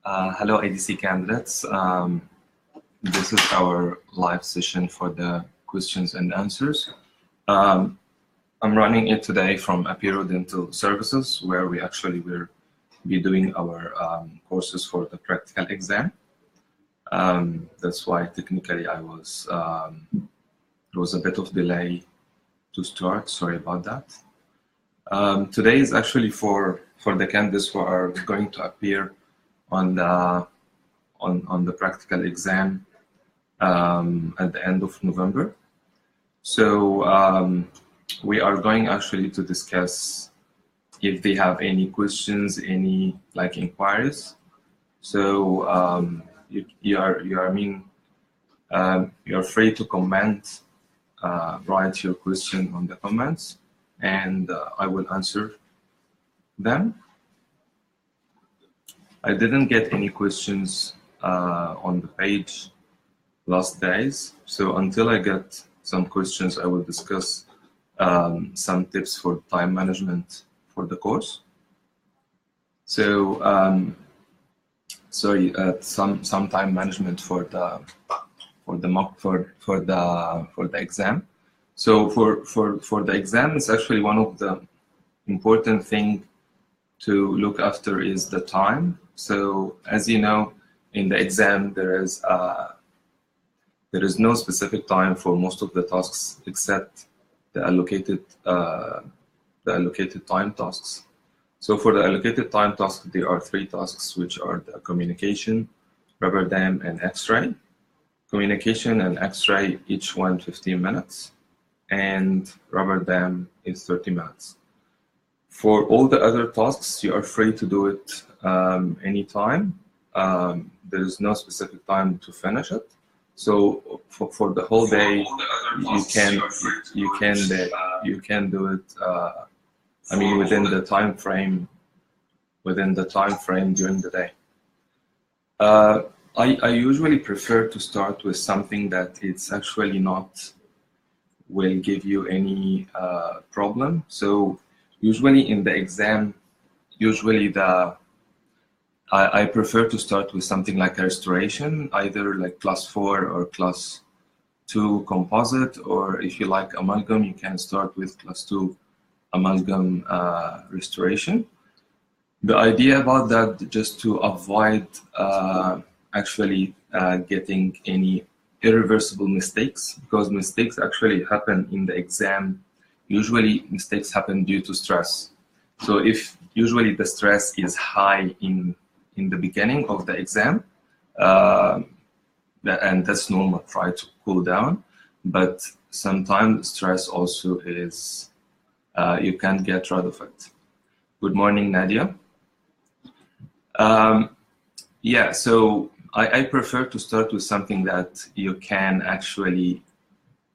Hello, ADC candidates. This is our live session for the questions and answers. I'm running it today from Apeiro Dental Services, where we actually will be doing our courses for the practical exam. That's why technically I was there was a bit of delay to start. Sorry about that. Today is actually for the candidates who are going to appear on the practical exam at the end of November. So we are going actually to discuss if they have any questions, any inquiries. So you're free to comment, write your question on the comments, and I will answer them. I didn't get any questions on the page last days, so until I get some questions, I will discuss some tips for time management for the course. So some time management for the exam. So for the exam, it's actually one of the important thing to look after is the time. So as you know, in the exam there is no specific time for most of the tasks except the allocated time tasks. So for the allocated time tasks, there are 3 tasks, which are the communication, rubber dam, and X-ray. Communication and X-ray, each one 15 minutes, and rubber dam is 30 minutes. For all the other tasks, you are free to do it anytime. There is no specific time to finish it. So for the whole day, you can do it. Within the time frame during the day. I usually prefer to start with something that it's actually not will give you any problem. So usually in the exam, I prefer to start with something like a restoration, either like class 4 or class 2 composite, or if you like amalgam, you can start with class 2 amalgam restoration. The idea about that, just to avoid getting any irreversible mistakes, because mistakes actually happen in the exam. Usually mistakes happen due to stress. So if usually the stress is high in the beginning of the exam, and that's normal, try to cool down, but sometimes stress also is, you can't get rid of it. Good morning, Nadia. So I prefer to start with something that you can actually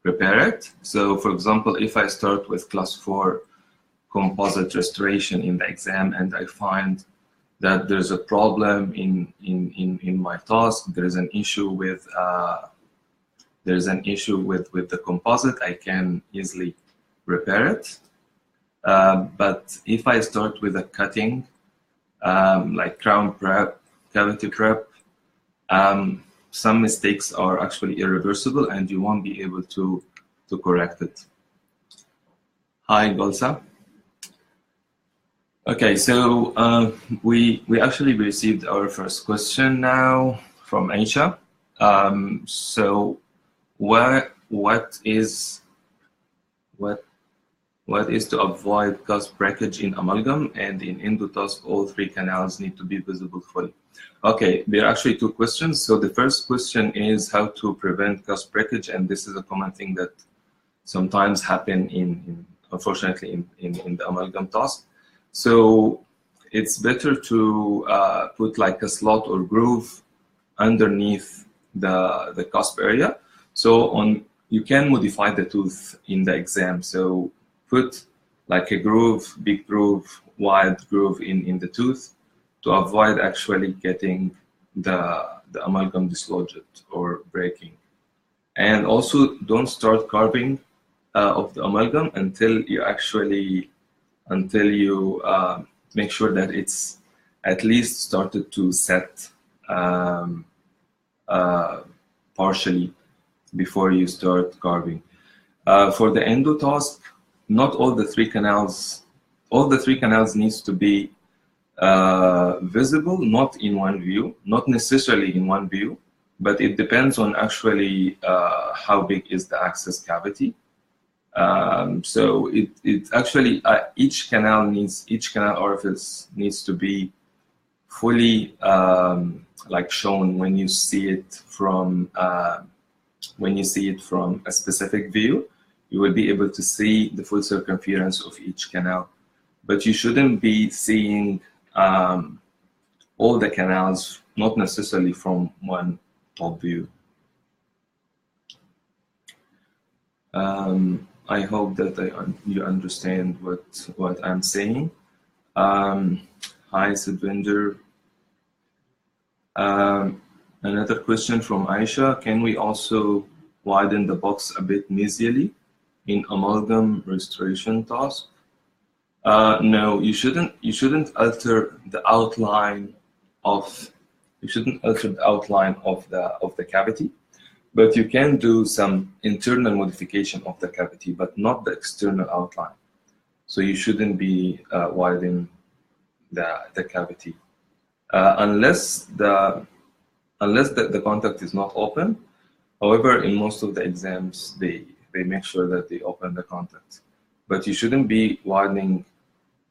prepare it. So for example, if I start with class 4 composite restoration in the exam and I find that there's a problem in my task, there is an issue with the composite, I can easily repair it. But if I start with a cutting, like crown prep, cavity prep, some mistakes are actually irreversible and you won't be able to correct it. Hi, Golsa. Okay, so we actually received our first question now from Aisha. So what is to avoid gas breakage in amalgam, and in endotask all 3 canals need to be visible fully? Okay, there are actually 2 questions. So the first question is how to prevent gas breakage, and this is a common thing that sometimes happen unfortunately in the amalgam task. So it's better to put like a slot or groove underneath the cusp area. So you can modify the tooth in the exam. So put like a groove, big groove, wide groove in the tooth to avoid actually getting the amalgam dislodged or breaking. And also don't start carving of the amalgam until you make sure that it's at least started to set partially before you start carving. For the endo task, not all the three canals needs to be visible, not in one view, not necessarily in one view, but it depends on actually how big is the access cavity. So it actually each canal orifice needs to be fully like shown when you see it from a specific view. You will be able to see the full circumference of each canal, but you shouldn't be seeing all the canals, not necessarily from one top view. I hope that you understand what I'm saying. Hi, Sidvinder. Another question from Aisha: can we also widen the box a bit mesially in amalgam restoration task? No, you shouldn't alter the outline of the cavity, but you can do some internal modification of the cavity, but not the external outline. So you shouldn't be widening the cavity unless the contact is not open. However, in most of the exams, they make sure that they open the contact, but you shouldn't be widening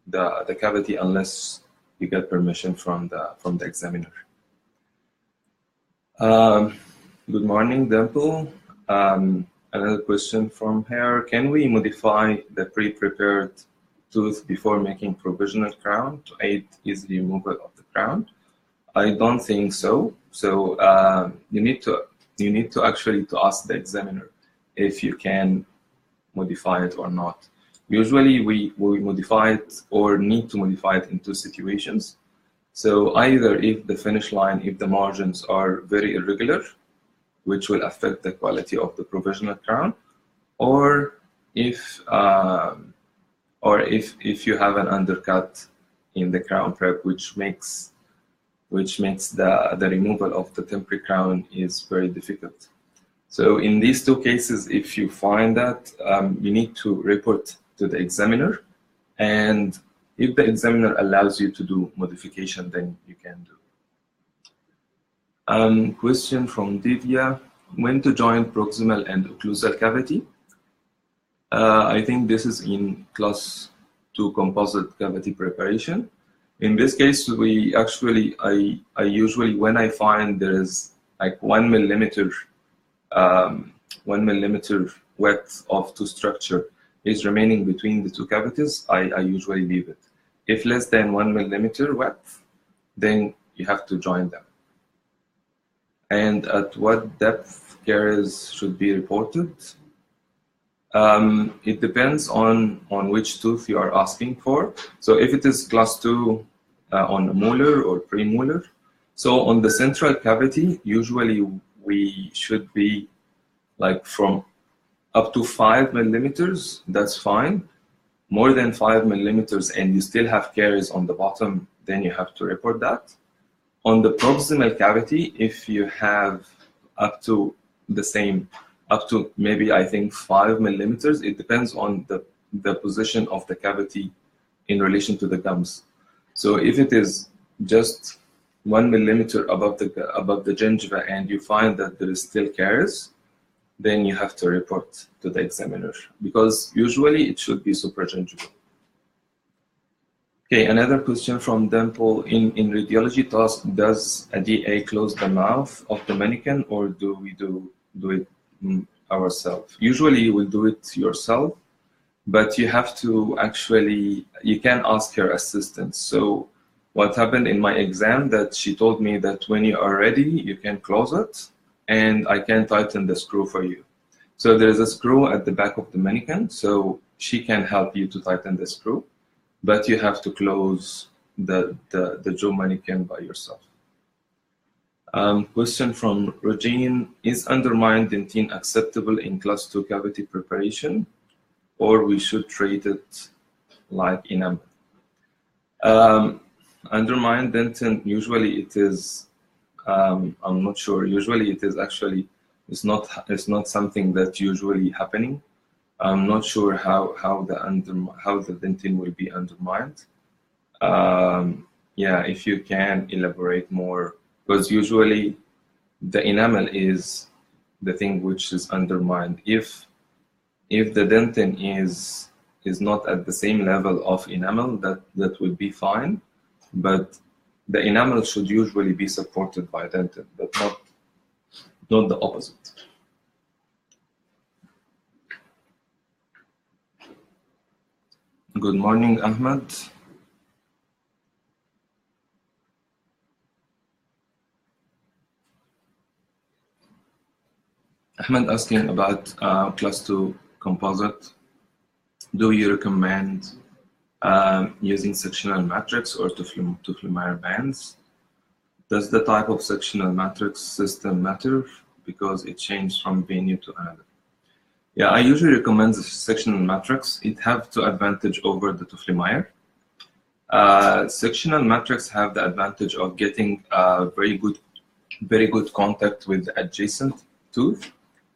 the cavity unless you get permission from the examiner. Good morning, Dimple. Another question from her: can we modify the pre-prepared tooth before making provisional crown to aid easy removal of the crown? I don't think so. So you need to actually ask the examiner if you can modify it or not. Usually we modify it or need to modify it in two situations. So either if the finish line, if the margins are very irregular, which will affect the quality of the provisional crown, or if you have an undercut in the crown prep, which makes the removal of the temporary crown is very difficult. So in these two cases, if you find that, you need to report to the examiner, and if the examiner allows you to do modification, then you can do. Question from Divya: when to join proximal and occlusal cavity? I think this is in class 2 composite cavity preparation. In this case, I usually, when I find there is like 1 millimeter width of two structure is remaining between the two cavities, I usually leave it. If less than 1 millimeter width, then you have to join them. And at what depth caries should be reported? It depends on which tooth you are asking for. So if it is class 2 on molar or premolar, so on the central cavity, usually we should be like from up to 5 millimeters, that's fine. More than 5 millimeters and you still have caries on the bottom, then you have to report that. On the proximal cavity, if you have up to maybe I think 5 millimeters, it depends on the position of the cavity in relation to the gums. So if it is just 1 millimeter above the gingiva and you find that there is still caries, then you have to report to the examiner, because usually it should be supragingival. Okay, another question from Dimple: in radiology task, does a DA close the mouth of the mannequin, or do we do it ourselves? Usually you will do it yourself, but you have to you can ask your assistant. So what happened in my exam, that she told me that when you are ready, you can close it, and I can tighten the screw for you. So there is a screw at the back of the mannequin, so she can help you to tighten the screw, but you have to close the jaw mannequin by yourself. Question from Regine: is undermined dentine acceptable in class 2 cavity preparation, or we should treat it like enamel? Undermined dentin, usually it is I'm not sure. Usually it is actually, it's not something that's usually happening. I'm not sure how the dentin will be undermined. Yeah, if you can elaborate more, because usually the enamel is the thing which is undermined. If the dentin is not at the same level of enamel, that would be fine, but the enamel should usually be supported by dentin, but not the opposite. Good morning, Ahmed. Ahmed asking about class 2 composite. Do you recommend using sectional matrix or Tufli-Meyer bands? Does the type of sectional matrix system matter because it changed from venue to another? Yeah, I usually recommend the sectional matrix. It have the advantage over the Tufli-Meyer. Sectional matrix have the advantage of getting very good contact with the adjacent tooth,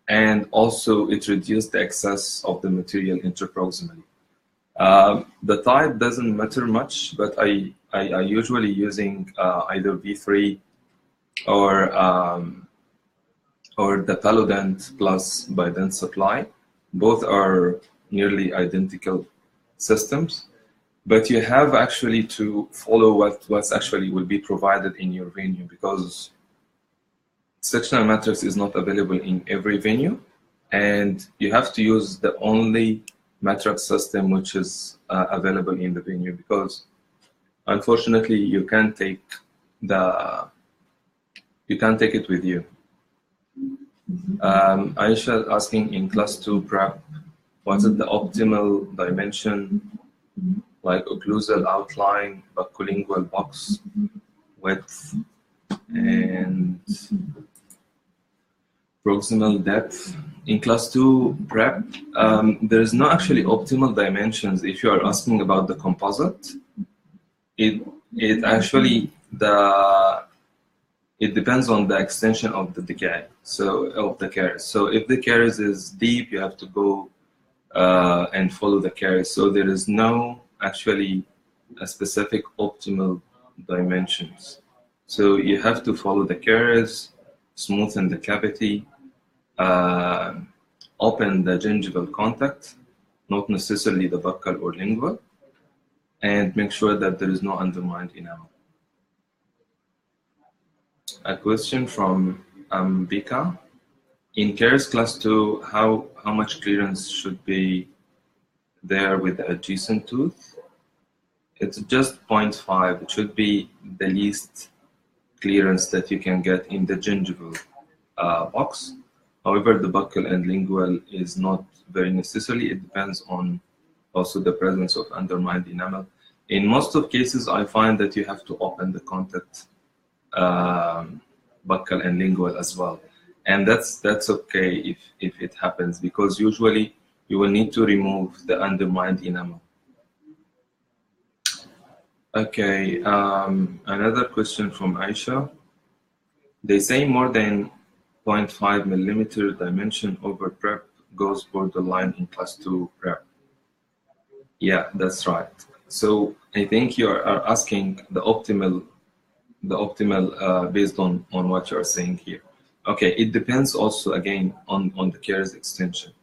and also it reduces the excess of the material interproximally. The type doesn't matter much, but I usually using either V3 or the Palodent plus Bident supply. Both are nearly identical systems, but you have actually to follow what's actually will be provided in your venue, because sectional matrix is not available in every venue, and you have to use the only matrix system which is available in the venue, because unfortunately you can't take it with you. Aisha asking in class 2 prep, what is the optimal dimension, like occlusal outline, buccolingual box width, and proximal depth? In class 2 prep, there is no actually optimal dimensions. If you are asking about the composite, it actually it depends on the extension of the decay, of the caries. So if the caries is deep, you have to go and follow the caries. So there is no actually a specific optimal dimensions. So you have to follow the caries, smoothen the cavity, open the gingival contact, not necessarily the buccal or lingual, and make sure that there is no undermined enamel. A question from Bika. In caries class 2, how much clearance should be there with the adjacent tooth? It's just 0.5. It should be the least clearance that you can get in the gingival box. However, the buccal and lingual is not very necessary. It depends on also the presence of undermined enamel. In most of cases, I find that you have to open the contact buccal and lingual as well, and that's okay if it happens, because usually you will need to remove the undermined enamel. Okay, another question from Aisha. They say more than 0.5 millimeter dimension over prep goes borderline in class 2 prep. Yeah, that's right. So I think you are asking the optimal based on what you are saying here. Okay, it depends also again on the caries extension.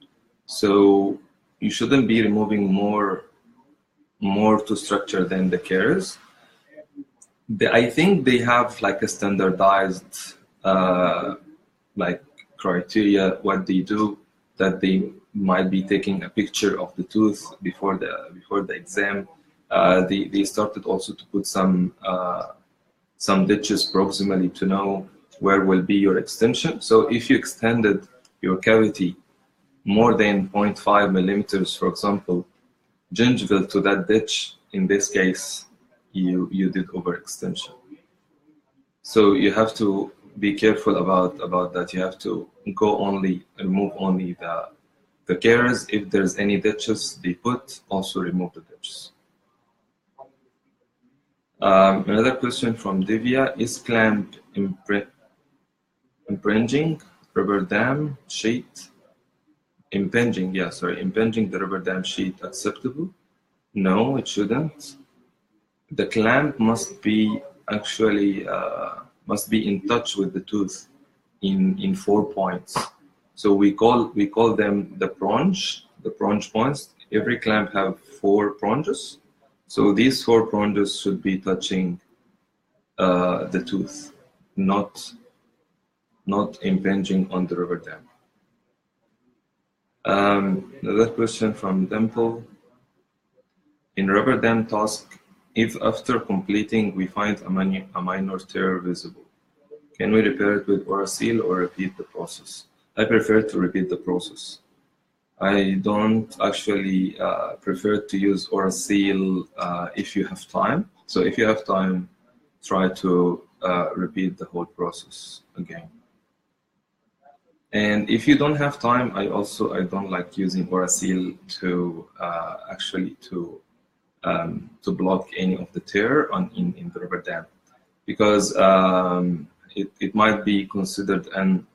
So you shouldn't be removing more to structure than the caries. I think they have like a standardized like criteria what they do, that they might be taking a picture of the tooth before the exam. They started also to put some ditches proximally to know where will be your extension. So if you extended your cavity more than 0.5 millimeters, for example, gingival to that ditch, in this case, you did overextension. So you have to be careful about that. You have to remove only the caries. If there's any ditches they put, also remove the ditches. Another question from Divya: is clamp Impinging rubber dam sheet. Impinging the rubber dam sheet acceptable? No, it shouldn't. The clamp must be actually in touch with the tooth in 4 points. So we call them the pronge points. Every clamp have 4 pronges. So these 4 pronges should be touching the tooth, not impinging on the rubber dam. Another question from Dimple. In rubber dam task, if after completing we find a minor tear visible, can we repair it with Orasil or repeat the process? I prefer to repeat the process. I don't actually prefer to use Orasil if you have time. So if you have time, try to repeat the whole process again. And if you don't have time, I don't like using Orasil to block any of the tear in the rubber dam, because it might be considered an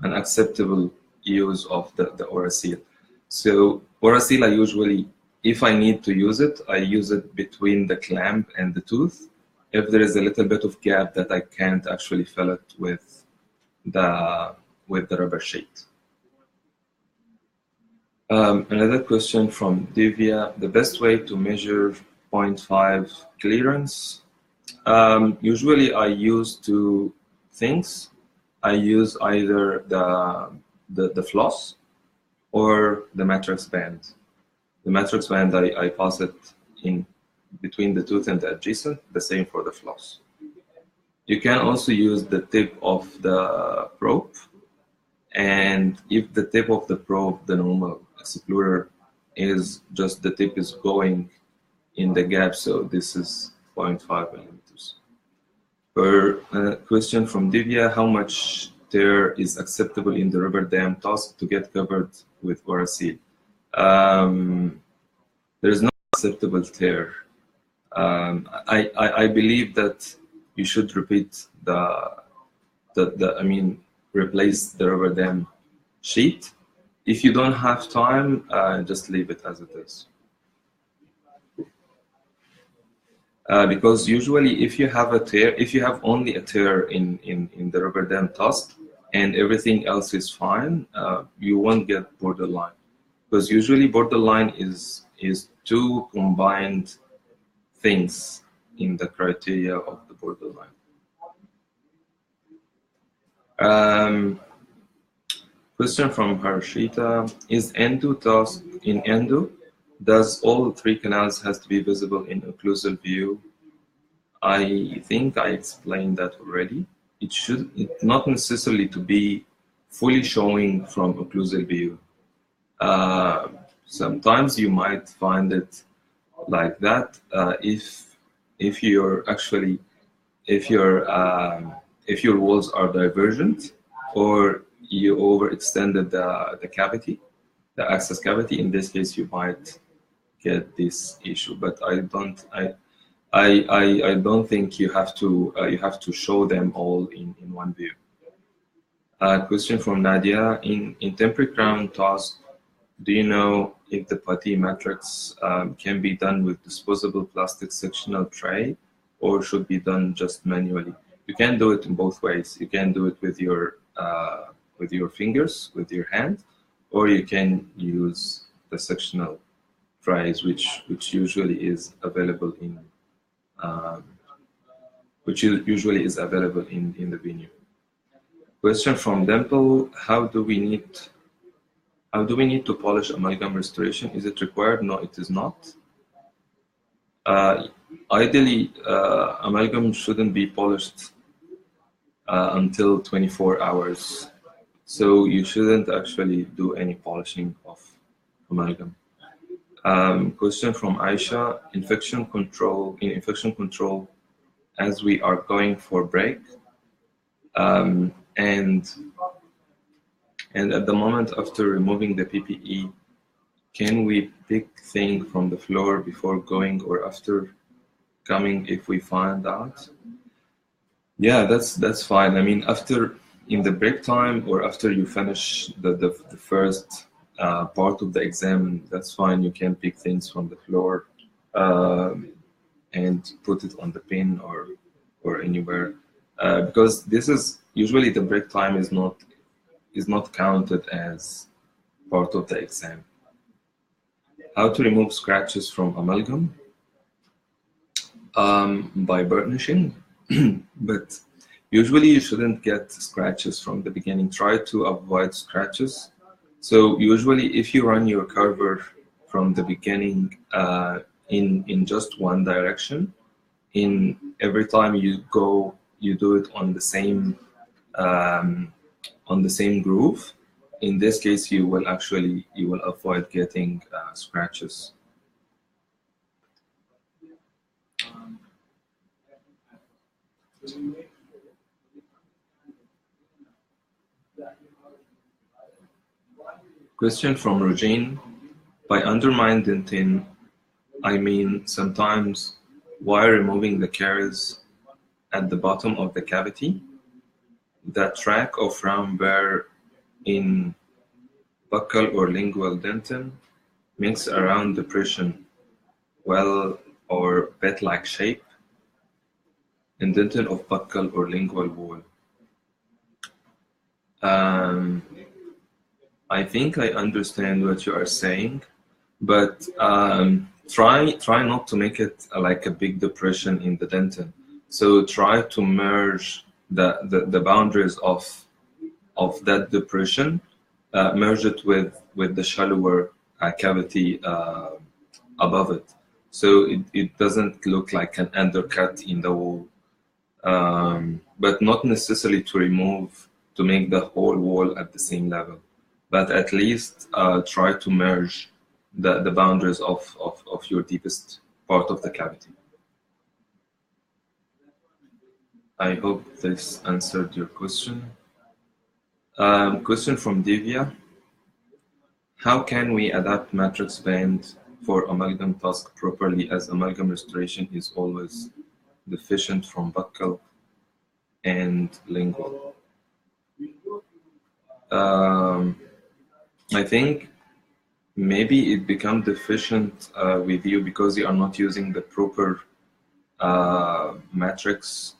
unacceptable use of the Orasil. So Orasil, I usually, if I need to use it, I use it between the clamp and the tooth. If there is a little bit of gap that I can't actually fill it with the rubber sheet. Another question from Divya: the best way to measure 0.5 clearance? Usually I use 2 things. I use either the floss or the matrix band. The matrix band, I pass it in between the tooth and the adjacent, the same for the floss. You can also use the tip of the probe, and if the tip of the probe, the normal explorer, is just the tip is going in the gap, so this is 0.5 millimeters. Per question from Divya: how much tear is acceptable in the rubber dam task to get covered with Orasil? There is no acceptable tear. I believe that you should repeat replace the rubber dam sheet. If you don't have time, just leave it as it is. Because usually if you have a tear, if you have only a tear in the rubber dam task and everything else is fine, you won't get borderline. Because usually borderline is 2 combined things in the criteria of the borderline. Question from Harshita: is endo task in endo? Does all 3 canals has to be visible in occlusal view? I think I explained that already. It not necessarily to be fully showing from occlusal view. Sometimes you might find it like that if your walls are divergent, or you overextended the cavity, the access cavity. In this case, you might get this issue, but I don't think you have to show them all in one view. Question from Nadia: in temporary crown task, do you know if the putty matrix can be done with disposable plastic sectional tray, or should be done just manually? You can do it in both ways. You can do it with your fingers, with your hand, or you can use the sectional trays, which usually is available in the venue. Question from Dimple: how do we need to polish amalgam restoration? Is it required? No, it is not. Ideally, amalgam shouldn't be polished until 24 hours. So you shouldn't actually do any polishing of amalgam. Question from Aisha: infection control, as we are going for break, and at the moment after removing the PPE, can we pick things from the floor before going or after coming if we find out? Yeah, that's fine. I mean, after in the break time or after you finish the first part of the exam, that's fine. You can pick things from the floor and put it on the pin or anywhere because this is usually the break time is not counted as part of the exam. How to remove scratches from amalgam? By burnishing, but usually you shouldn't get scratches from the beginning. Try to avoid scratches. So usually if you run your carver from the beginning in just one direction, in every time you go, you do it um, on the same groove. In this case, you will avoid getting scratches. Question from Regine. By undermined dentin, I mean sometimes while removing the caries at the bottom of the cavity, the track of round burr in buccal or lingual dentin makes a round depression, well or bed-like shape, indentation of buccal or lingual wall. I think I understand what you are saying, but try not to make it like a big depression in the dentin. So try to merge the boundaries of that depression, merge it with the shallower cavity above it. So it doesn't look like an undercut in the wall, but not necessarily to make the whole wall at the same level, but at least try to merge the boundaries of your deepest part of the cavity. I hope this answered your question. Question from Divya. How can we adapt matrix band for amalgam task properly, as amalgam restoration is always deficient from buccal and lingual? I think maybe it becomes deficient with you because you are not using the proper matrix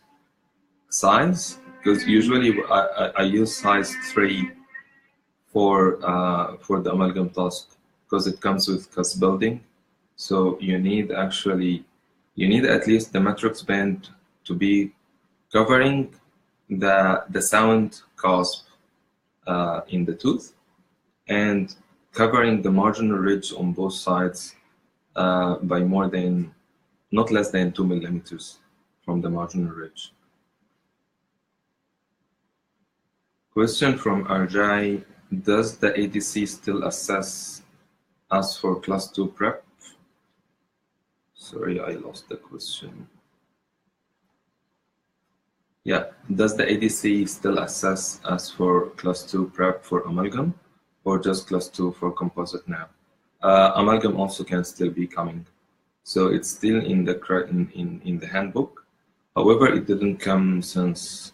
size. Because usually I use size 3 for the amalgam task because it comes with cusp building. So you need at least the matrix band to be covering the sound cusp in the tooth and covering the marginal ridge on both sides by not less than 2 millimeters from the marginal ridge. Question from Arjai. Does the ADC still assess us for class 2 prep? Sorry, I lost the question. Yeah, does the ADC still assess us for class 2 prep for amalgam or just class 2 for composite now? Amalgam also can still be coming. So it's still in the handbook. However, it didn't come since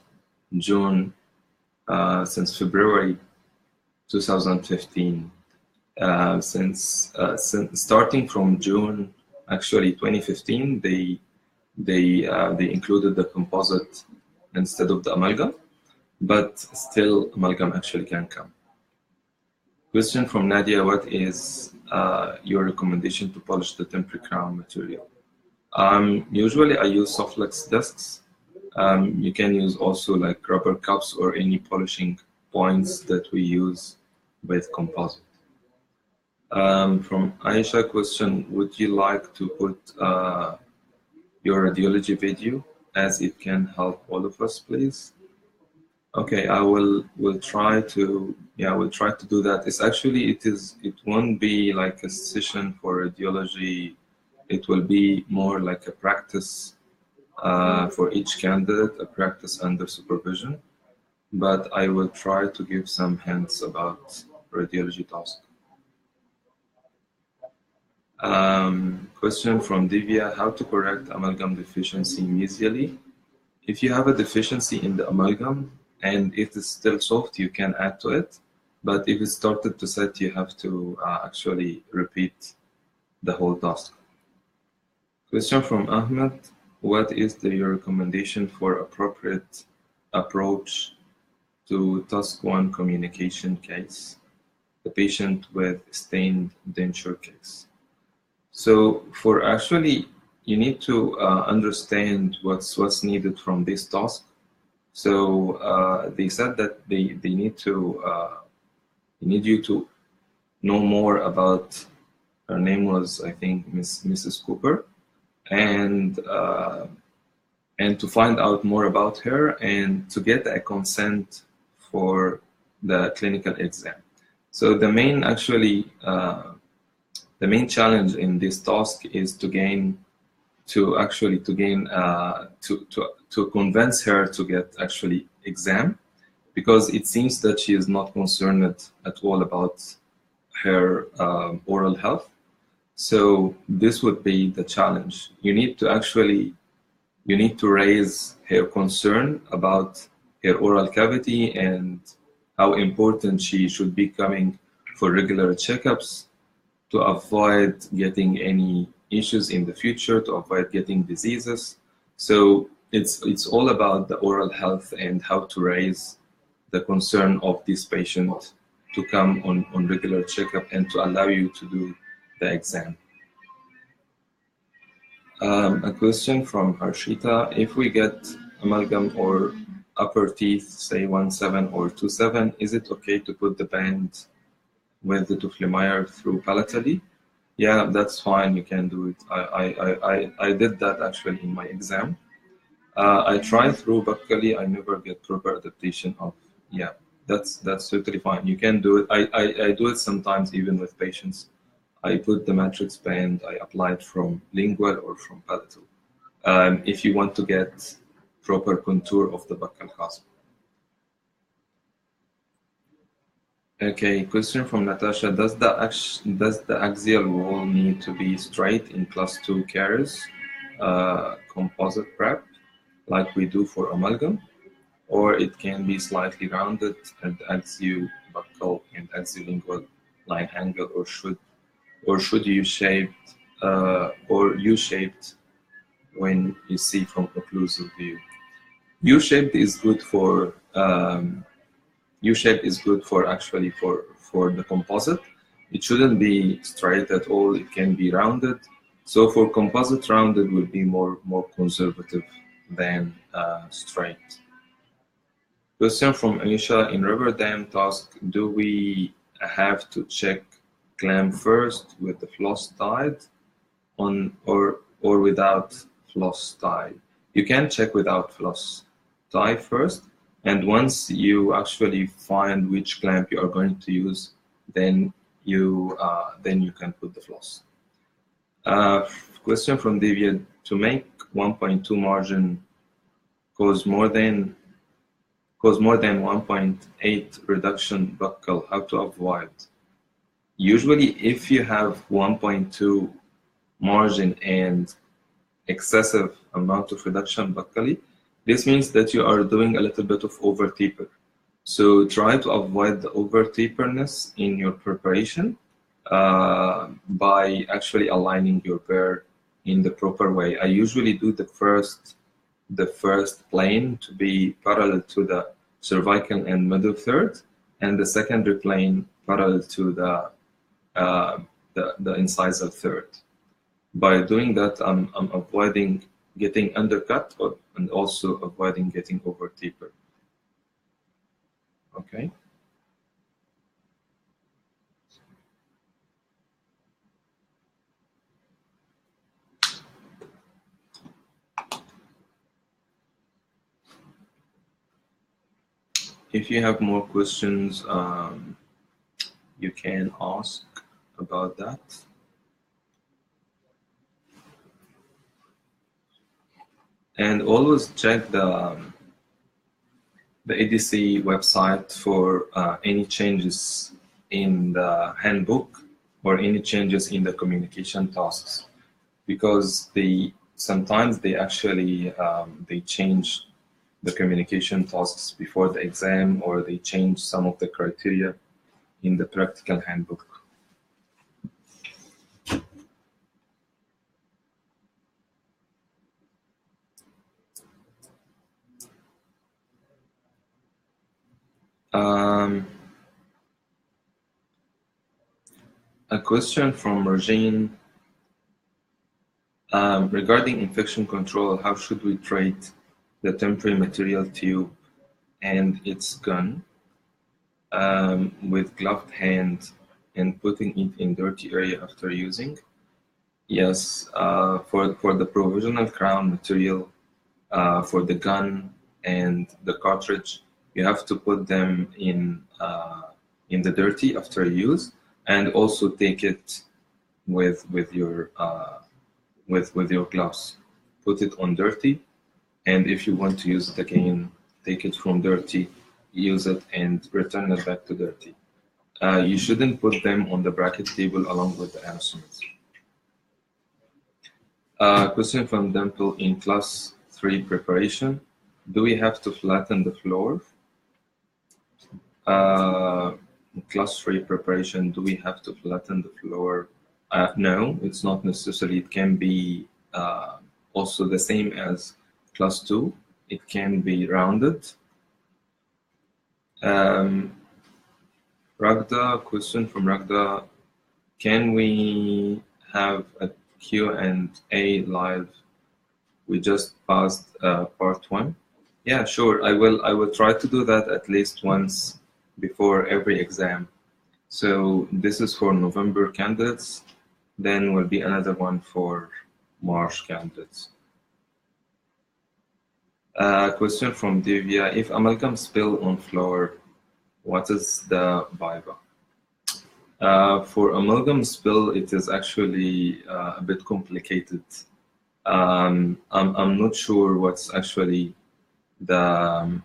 since February 2015. Since starting from June, actually 2015, they included the composite instead of the amalgam, but still amalgam actually can come. Question from Nadia. What is your recommendation to polish the temporary crown material? Usually I use Softlex discs. You can use also like rubber cups or any polishing points that we use with composite. From Aisha, question, would you like to put your radiology video as it can help all of us, please? Okay, will try to do that. It won't be like a session for radiology. It will be more like a practice for each candidate, a practice under supervision. But I will try to give some hints about radiology task. Question from Divya. How to correct amalgam deficiency mesially If you have a deficiency in the amalgam and it is still soft, you can add to it. But if it started to set, you have to actually repeat the whole task. Question from Ahmed. What is your recommendation for appropriate approach to task 1 communication case, the patient with stained denture case? So for actually, you need to understand what's needed from this task. So they said that they need you to know more about, her name was, I think, Mrs. Cooper, and to find out more about her and to get a consent for the clinical exam. So the main challenge in this task is to convince her to get actually exam, because it seems that she is not concerned at all about her oral health. So this would be the challenge. You need to raise her concern about her oral cavity and how important she should be coming for regular checkups to avoid getting any issues in the future, to avoid getting diseases. So it's all about the oral health and how to raise the concern of this patient to come on regular checkup and to allow you to do the exam. A question from Harshita. If we get amalgam or upper teeth, say 1.7 or 2.7, is it okay to put the band with the Duflemeyer through palatally? Yeah, that's fine. You can do it. I did that actually in my exam. I tried through buccally. I never get proper adaptation of. Yeah, that's totally fine. You can do it. I do it sometimes even with patients. I put the matrix band. I apply it from lingual or from palatal. If you want to get proper contour of the buccal cusp. Okay, question from Natasha. Does the axial wall need to be straight in class 2 caries composite prep like we do for amalgam, or it can be slightly rounded at the axiobuccal and axiolingual line angle, or should U-shaped or U-shaped when you see from occlusive view? U-shaped is good for U-shape is good for actually for the composite. It shouldn't be straight at all. It can be rounded. So for composite, rounded will be more conservative than straight. Question from Aisha. In rubber dam task, do we have to check clamp first with the floss tied on or without floss tie? You can check without floss tie first. And once you actually find which clamp you are going to use, then you can put the floss. Question from David: to make 1.2 margin cause more than 1.8 reduction buccal, how to avoid? Usually, if you have 1.2 margin and excessive amount of reduction buccally, this means that you are doing a little bit of over-taper. So try to avoid the over-taperness in your preparation by actually aligning your burr in the proper way. I usually do the first plane to be parallel to the cervical and middle third, and the secondary plane parallel to the incisal third. By doing that, I'm avoiding getting undercut and also avoiding getting over taper. Okay. If you have more questions, you can ask about that. And always check the ADC website for any changes in the handbook or any changes in the communication tasks, because sometimes they actually they change the communication tasks before the exam, or they change some of the criteria in the practical handbook. A question from Regine. Regarding infection control, how should we treat the temporary material tube and its gun with gloved hand and putting it in dirty area after using? Yes, for the provisional crown material, for the gun and the cartridge, you have to put them in the dirty after use, and also take it with your gloves. Put it on dirty, and if you want to use it again, take it from dirty, use it, and return it back to dirty. You shouldn't put them on the bracket table along with the instruments. Question from Dimple: in class 3 preparation, do we have to flatten the floor? Class 3 preparation, do we have to flatten the floor? No, it's not necessary. It can be also the same as class 2. It can be rounded. Ragda, question from Ragda: can we have a Q&A live? We just passed part 1. Yeah, sure. I will try to do that at least once before every exam. So this is for November candidates. Then will be another one for March candidates. Question from Divya: if amalgam spill on floor, what is the viva? For amalgam spill, it is actually a bit complicated. I'm not sure what's actually the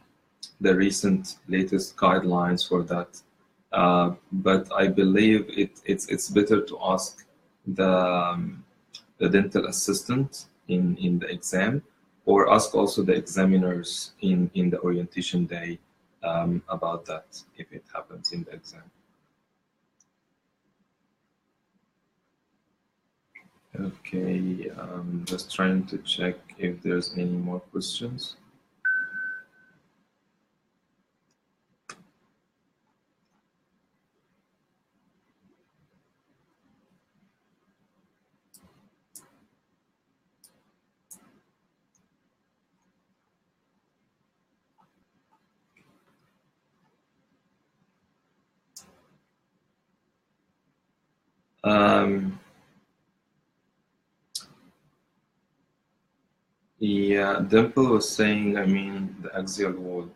latest guidelines for that, but I believe it's better to ask the dental assistant in the exam, or ask also the examiners in the orientation day about that if it happens in the exam. Okay, just trying to check if there's any more questions. Yeah, Dimple was saying, I mean, the axial wall.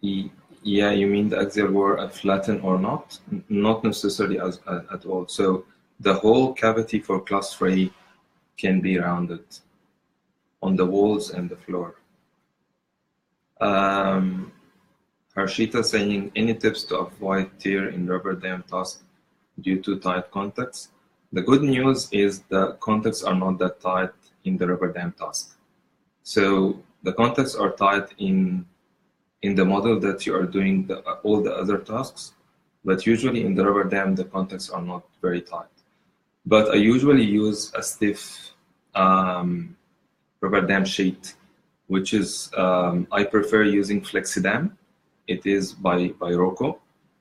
Yeah, you mean the axial wall flatten or not? Not necessarily at all. So the whole cavity for class 3 can be rounded on the walls and the floor. Harshita saying, any tips to avoid tear in rubber dam task due to tight contacts? The good news is the contacts are not that tight in the rubber dam task. So the contacts are tight in the model that you are doing all the other tasks, but usually in the rubber dam, the contacts are not very tight. But I usually use a stiff rubber dam sheet, which is, I prefer using Flexidam. It is by Rocco.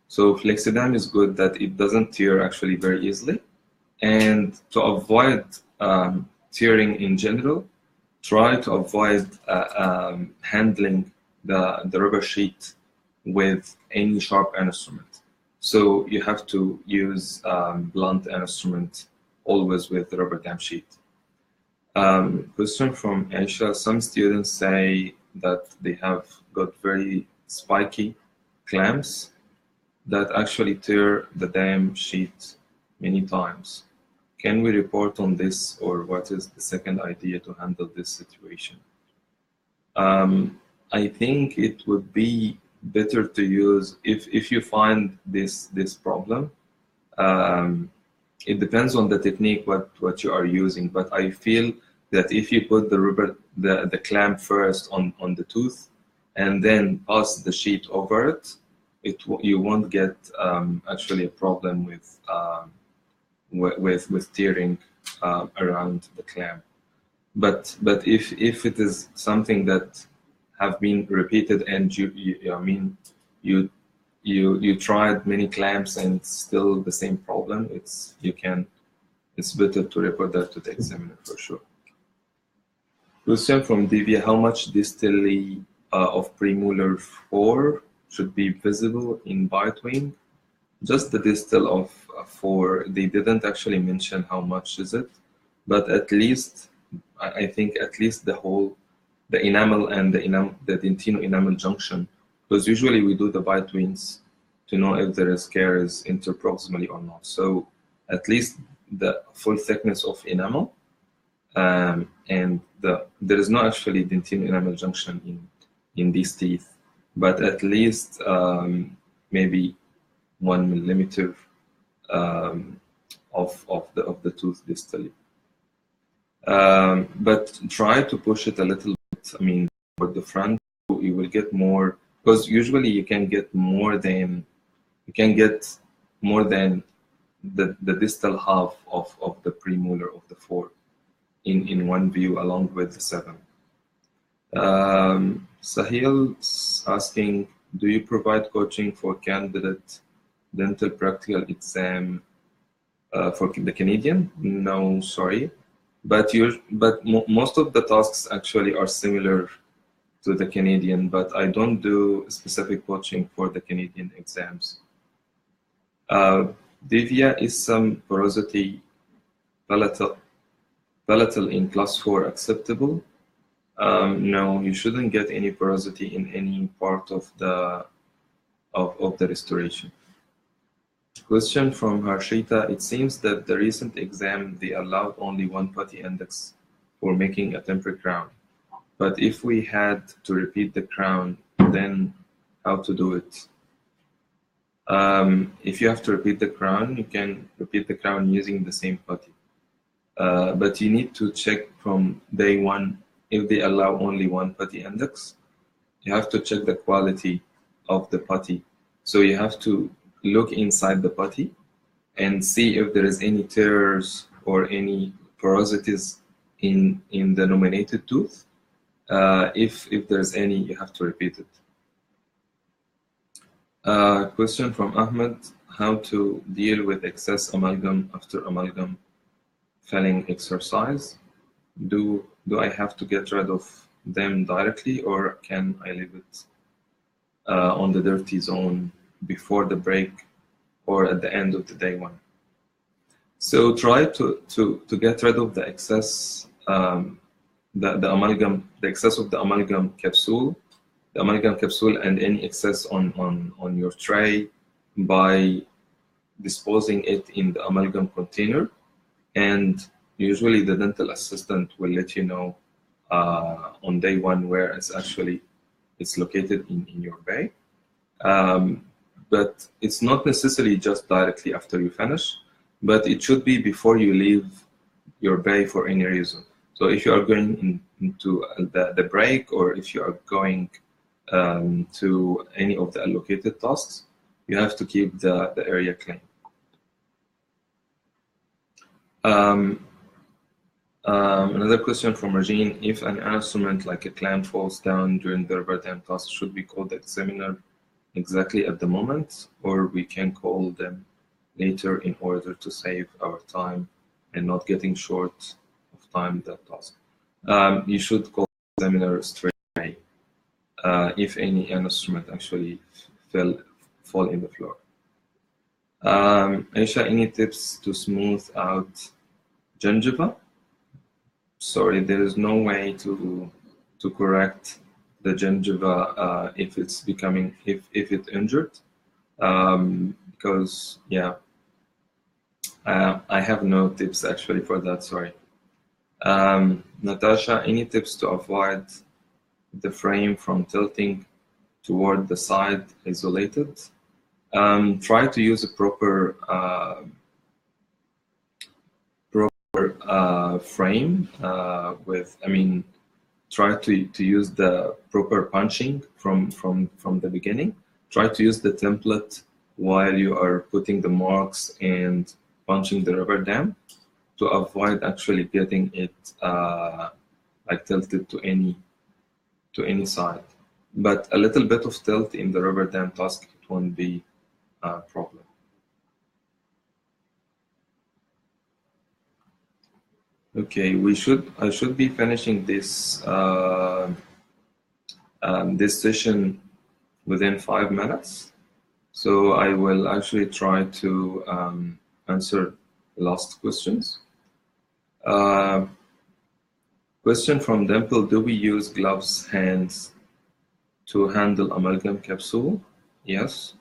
So Flexidam is good that it doesn't tear actually very easily. And to avoid tearing in general, try to avoid handling the rubber sheet with any sharp instrument. So you have to use blunt instrument always with the rubber dam sheet. Question from Aisha: some students say that they have got very spiky clamps that actually tear the dam sheet many times. Can we report on this, or what is the second idea to handle this situation? I think it would be better to use, if you find this problem, it depends on the technique what you are using, but I feel that if you put the rubber, the clamp first on the tooth, and then pass the sheet over it, you won't get actually a problem with tearing around the clamp. But if it is something that have been repeated and you tried many clamps and it's still the same problem, it's better to report that to the examiner for sure. Question from Divya: how much distally of premolar 4 should be visible in bite wing? Just the distal of 4. They didn't actually mention how much is it, but at least I think at least the enamel and the dentino-enamel junction, because usually we do the bite wings to know if there is caries interproximally or not. So at least the full thickness of enamel, and there is not actually dentino-enamel junction in these teeth, but at least maybe 1 millimeter of the tooth distally. But try to push it a little bit. I mean, for the front, you will get more, because usually you can get more than the distal half of the premolar of the 4 in one view, along with the 7. Sahil's asking, do you provide coaching for candidate dental practical exam for the Canadian? No, sorry. But most of the tasks actually are similar to the Canadian, but I don't do specific coaching for the Canadian exams. Divya, is some porosity palatal in class 4 acceptable? No, you shouldn't get any porosity in any part of the restoration. Question from Harshita: it seems that the recent exam they allowed only one putty index for making a temporary crown. But if we had to repeat the crown, then how to do it? If you have to repeat the crown, you can repeat the crown using the same putty. But you need to check from day one. If they allow only one putty index, you have to check the quality of the putty. So you have to look inside the putty and see if there is any tears or any porosities in the nominated tooth. If there's any, you have to repeat it. Question from Ahmed: how to deal with excess amalgam after amalgam filling exercise? Do I have to get rid of them directly, or can I leave it on the dirty zone before the break or at the end of the day 1? So try to get rid of the excess, the amalgam, the excess of the amalgam capsule, and any excess on your tray by disposing it in the amalgam container. And usually the dental assistant will let you know on day 1 where it's located in your bay. But it's not necessarily just directly after you finish, but it should be before you leave your bay for any reason. So if you are going into the break, or if you are going to any of the allocated tasks, you have to keep the area clean. Another question from Regine: if an instrument like a clamp falls down during the rubber dam task, should we call the examiner exactly at the moment, or we can call them later in order to save our time and not getting short of time that task? You should call the examiner straight away if any instrument actually fall in the floor. Aisha, any tips to smooth out gingiva? Sorry, there is no way to correct the gingiva if it's injured, because I have no tips actually for that. Sorry. Natasha, any tips to avoid the frame from tilting toward the side isolated? Try to use a proper your frame with, try to use the proper punching from the beginning. Try to use the template while you are putting the marks and punching the rubber dam to avoid actually getting it like tilted to any side. But a little bit of tilt in the rubber dam task, it won't be a problem. Okay, I should be finishing this this session within 5 minutes. So I will actually try to answer the last questions. Question from Dimple: do we use gloves hands to handle amalgam capsule? Yes.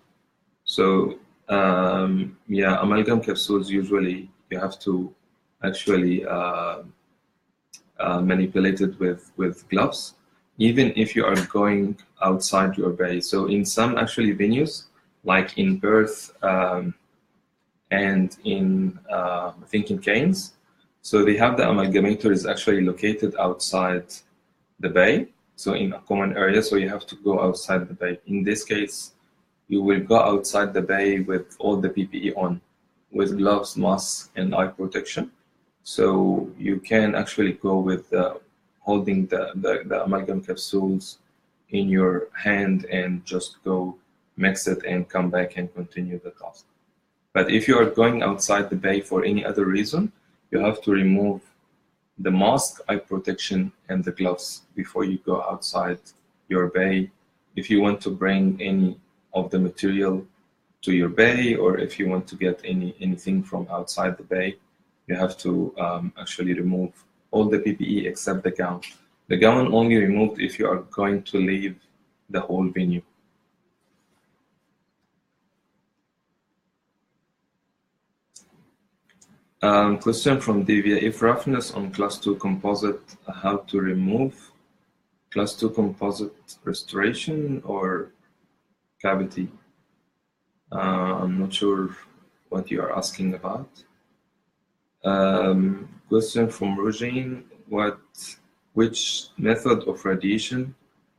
So yeah, amalgam capsules usually you have to actually manipulate it with gloves, even if you are going outside your bay. So in some actually venues, like in Perth and in I think in Cairns, so they have the amalgamator is actually located outside the bay, so in a common area, so you have to go outside the bay. In this case, you will go outside the bay with all the PPE on, with gloves, masks, and eye protection. So you can actually go with holding the amalgam capsules in your hand and just go mix it and come back and continue the task. But if you are going outside the bay for any other reason, you have to remove the mask, eye protection, and the gloves before you go outside your bay. If you want to bring any of the material to your bay, or if you want to get anything from outside the bay, you have to actually remove all the PPE except the gown. The gown only removed if you are going to leave the whole venue. Question from Divya: if roughness on class 2 composite, how to remove? Class 2 composite restoration or cavity? I'm not sure what you are asking about. Question from Rogine: which method of radiation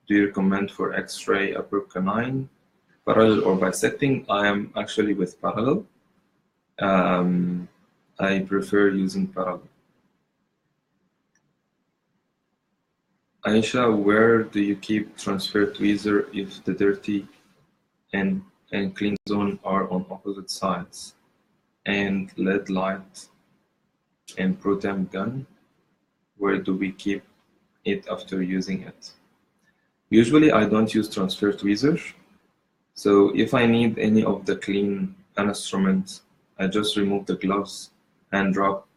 do you recommend for X-ray upper canine, parallel or bisecting? I am actually with parallel. I prefer using parallel. Aisha: where do you keep transfer tweezer if the dirty and clean zone are on opposite sides? And LED light and pro-temp gun, where do we keep it after using it? Usually I don't use transfer tweezer. So if I need any of the clean instrument, I just remove the gloves, hand drop,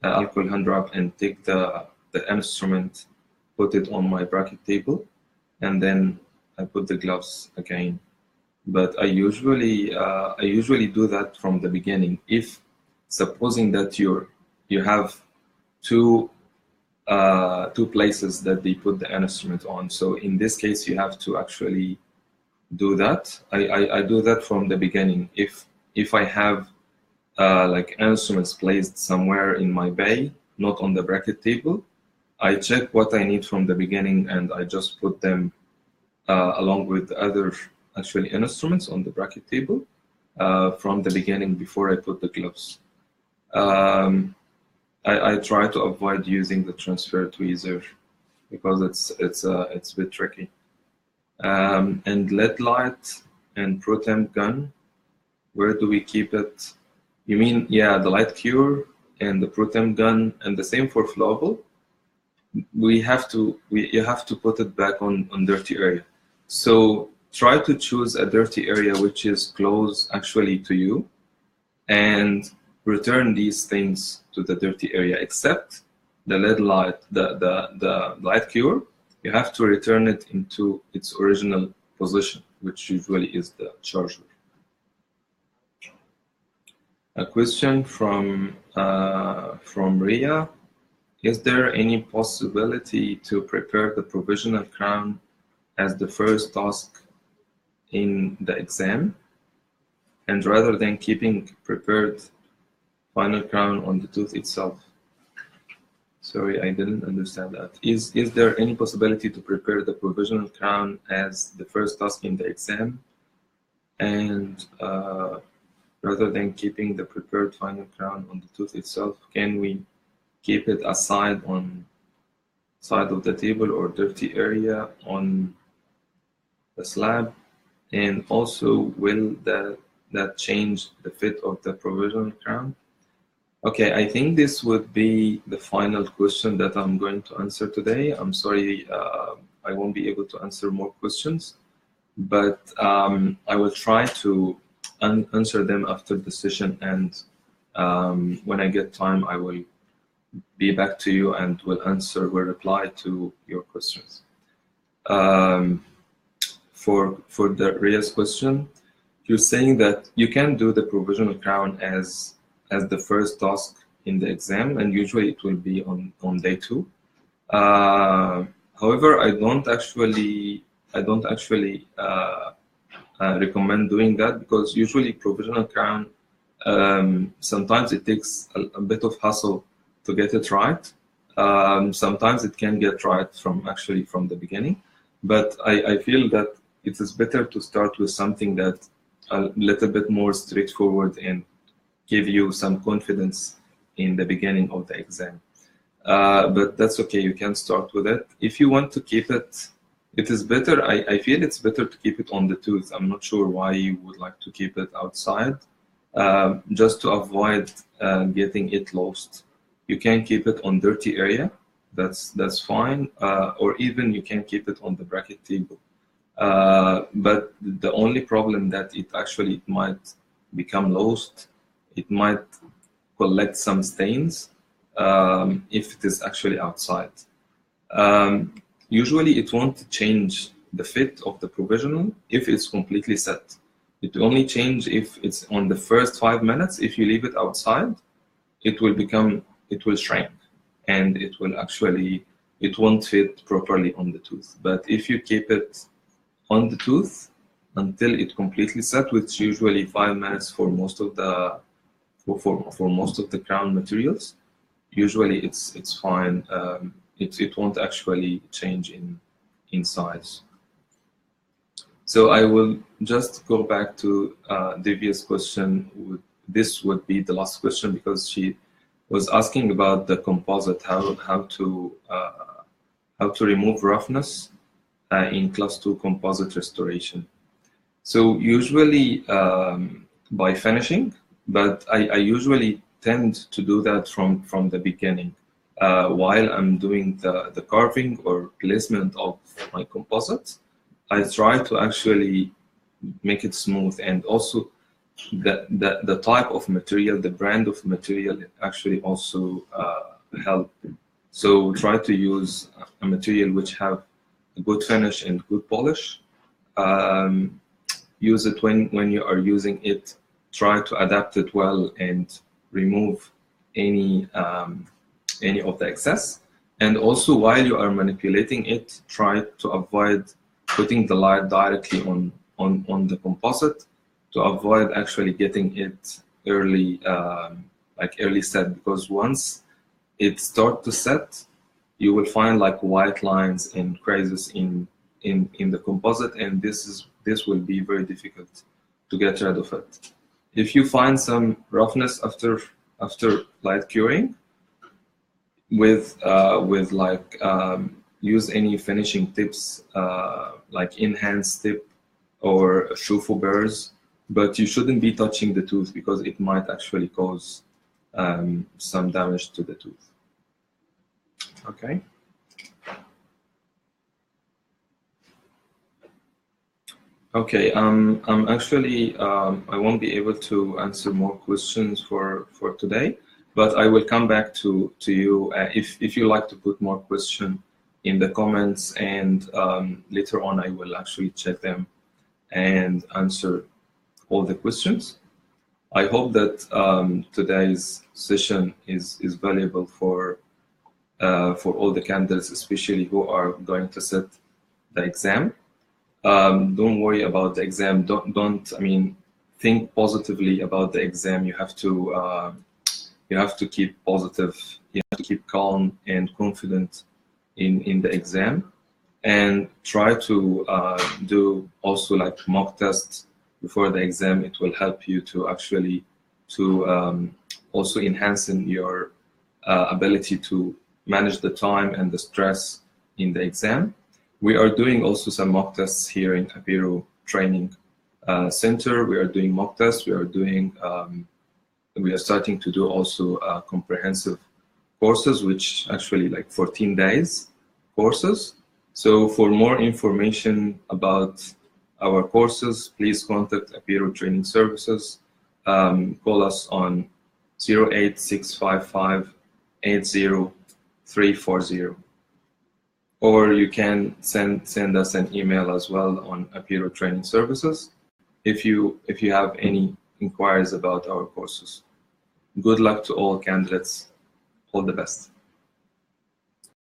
alcohol hand drop, and take the instrument, put it on my bracket table, and then I put the gloves again. But I usually do that from the beginning. If supposing that you have two places that they put the instrument on, so in this case you have to actually do that. I do that from the beginning. If I have like instruments placed somewhere in my bay, not on the bracket table, I check what I need from the beginning and I just put them along with the other actually instruments on the bracket table from the beginning before I put the gloves. I try to avoid using the transfer tweezer because it's a bit tricky. And LED light and pro-temp gun, where do we keep it? You mean, yeah, the light cure and the pro-temp gun, and the same for flowable. You have to put it back on dirty area. So try to choose a dirty area which is close actually to you, and return these things to the dirty area, except the LED light, the light cure. You have to return it into its original position, which usually is the charger. A question from Ria: is there any possibility to prepare the provisional crown as the first task in the exam, and rather than keeping prepared final crown on the tooth itself? Sorry, I didn't understand that. Is there any possibility to prepare the provisional crown as the first task in the exam, and rather than keeping the prepared final crown on the tooth itself, can we keep it aside on side of the table or dirty area on the slab? And also, will that change the fit of the provisional crown? Okay, I think this would be the final question that I'm going to answer today. I'm sorry, I won't be able to answer more questions, but I will try to answer them after the session, and when I get time, I will be back to you and will reply to your questions. For the Ria's question, you're saying that you can do the provisional crown as the first task in the exam, and usually it will be on day 2. However, I don't actually recommend doing that, because usually provisional crown, sometimes it takes a bit of hassle to get it right. Sometimes it can get right from the beginning, but I feel that it is better to start with something that a little bit more straightforward and give you some confidence in the beginning of the exam. But that's okay, you can start with it. If you want to keep it, it is better, I feel it's better to keep it on the tooth. I'm not sure why you would like to keep it outside, just to avoid getting it lost. You can keep it on dirty area, that's fine, or even you can keep it on the bracket table. But the only problem that it might become lost, it might collect some stains if it is actually outside. Usually it won't change the fit of the provisional if it's completely set. It will only change if it's on the first 5 minutes. If you leave it outside, it will shrink, and it won't fit properly on the tooth. But if you keep it on the tooth until it completely set, which usually 5 minutes for most of the crown materials, usually it's fine. It won't actually change in size. So I will just go back to Divya's question. This would be the last question, because she was asking about the composite, how to remove roughness in class 2 composite restoration. So usually by finishing, but I usually tend to do that from the beginning. While I'm doing the carving or placement of my composite, I try to actually make it smooth, and also the type of material, the brand of material actually also help. So try to use a material which have a good finish and good polish. Use it when you are using it. Try to adapt it well and remove any of the excess. And also, while you are manipulating it, try to avoid putting the light directly on the composite, to avoid actually getting it early set, because once it starts to set, you will find like white lines and creases in the composite, and this will be very difficult to get rid of it. If you find some roughness after light curing, use any finishing tips like enhanced tip or shufu burrs, but you shouldn't be touching the tooth, because it might actually cause some damage to the tooth. Okay. Okay. I'm actually I won't be able to answer more questions for today, but I will come back to you if you like to put more questions in the comments, and later on I will actually check them and answer all the questions. I hope that today's session is valuable for all the candidates, especially who are going to set the exam. Don't worry about the exam. Don't think positively about the exam. You have to keep positive you have to keep calm and confident in the exam, and try to do also like mock tests before the exam. It will help you to actually also enhancing your ability to manage the time and the stress in the exam. We are doing also some mock tests here in Apeiro Training Center. We are doing mock tests. We are starting to do also comprehensive courses, which actually like 14 days courses. So for more information about our courses, please contact Apeiro Training Services. Call us on 08655 80340, or you can send us an email as well on Apeiro Training Services if you have any inquiries about our courses. Good luck to all candidates. All the best.